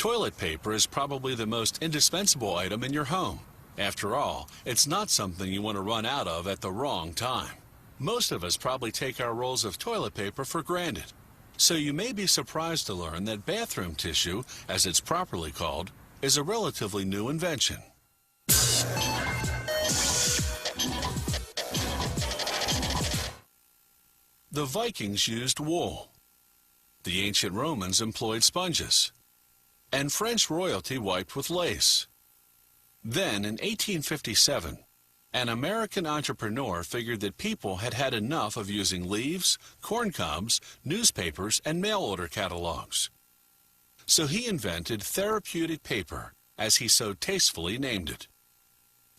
Toilet paper is probably the most indispensable item in your home. After all, it's not something you want to run out of at the wrong time. Most of us probably take our rolls of toilet paper for granted. So you may be surprised to learn that bathroom tissue, as it's properly called, is a relatively new invention. The Vikings used wool. The ancient Romans employed sponges. And French royalty wiped with lace. Then, in 1857, an American entrepreneur figured that people had had enough of using leaves, corn cobs, newspapers, and mail order catalogs. So he invented therapeutic paper, as he so tastefully named it.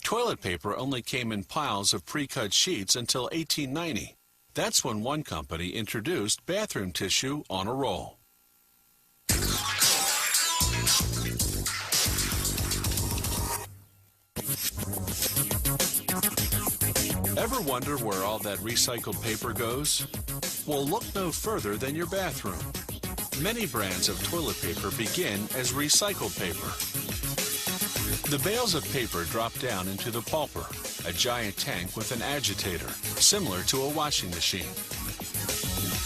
Toilet paper only came in piles of pre-cut sheets until 1890. That's when one company introduced bathroom tissue on a roll. Ever wonder where all that recycled paper goes? Well, look no further than your bathroom. Many brands of toilet paper begin as recycled paper. The bales of paper drop down into the pulper, a giant tank with an agitator, similar to a washing machine.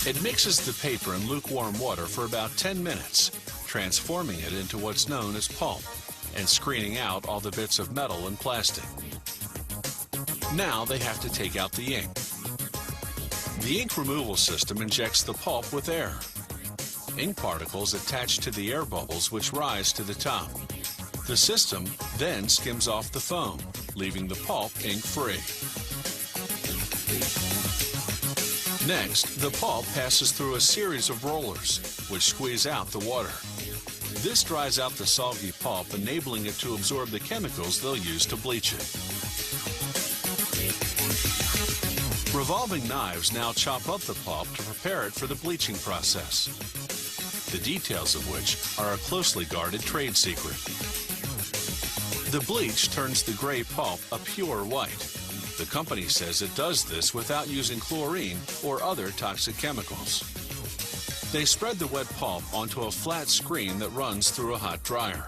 It mixes the paper in lukewarm water for about 10 minutes, transforming it into what's known as pulp, and screening out all the bits of metal and plastic. Now they have to take out the ink. The ink removal system injects the pulp with air. Ink particles attach to the air bubbles which rise to the top. The system then skims off the foam, leaving the pulp ink-free. Next, the pulp passes through a series of rollers, which squeeze out the water. This dries out the soggy pulp, enabling it to absorb the chemicals they'll use to bleach it. Revolving knives now chop up the pulp to prepare it for the bleaching process, the details of which are a closely guarded trade secret. The bleach turns the gray pulp a pure white. The company says it does this without using chlorine or other toxic chemicals. They spread the wet pulp onto a flat screen that runs through a hot dryer.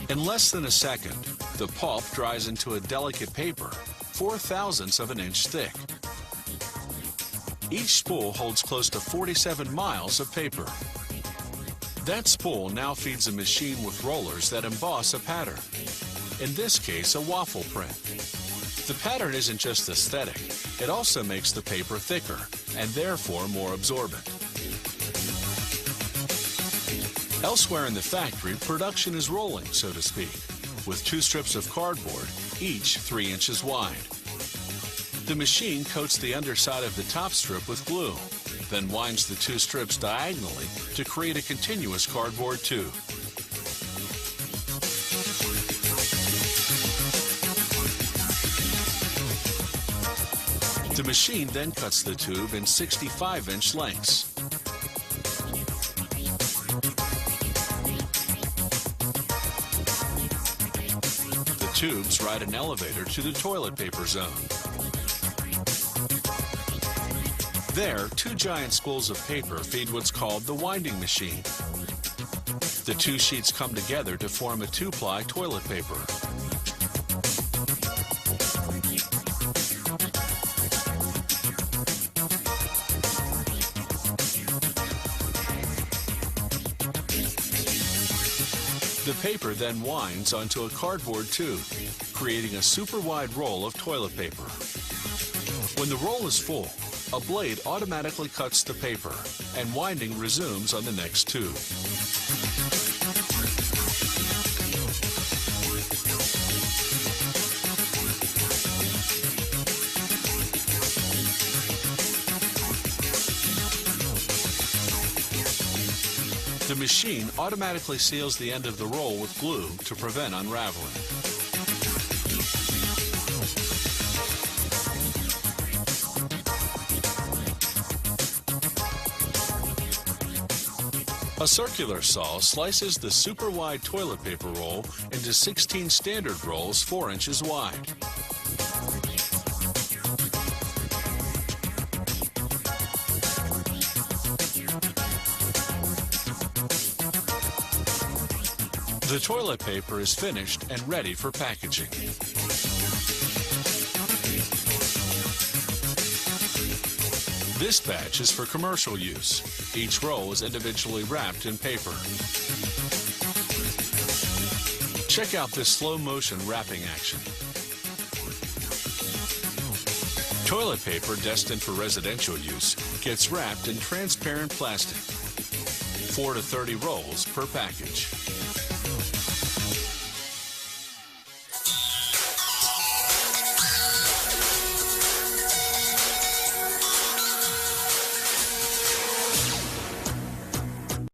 In less than a second, the pulp dries into a delicate paper, 4/1000ths of an inch thick. Each spool holds close to 47 miles of paper. That spool now feeds a machine with rollers that emboss a pattern, in this case a waffle print. The pattern isn't just aesthetic, it also makes the paper thicker and therefore more absorbent. Elsewhere in the factory, production is rolling, so to speak, with 2 strips of cardboard, each 3 inches wide. The machine coats the underside of the top strip with glue, then winds the 2 strips diagonally to create a continuous cardboard tube. The machine then cuts the tube in 65-inch lengths. The tubes ride an elevator to the toilet paper zone. There, 2 giant spools of paper feed what's called the winding machine. The 2 sheets come together to form a 2-ply toilet paper. The paper then winds onto a cardboard tube, creating a super wide roll of toilet paper. When the roll is full, a blade automatically cuts the paper, and winding resumes on the next tube. The machine automatically seals the end of the roll with glue to prevent unraveling. A circular saw slices the super wide toilet paper roll into 16 standard rolls 4 inches wide. The toilet paper is finished and ready for packaging. This batch is for commercial use. Each roll is individually wrapped in paper. Check out this slow-motion wrapping action. Toilet paper destined for residential use gets wrapped in transparent plastic. 4 to 30 rolls per package.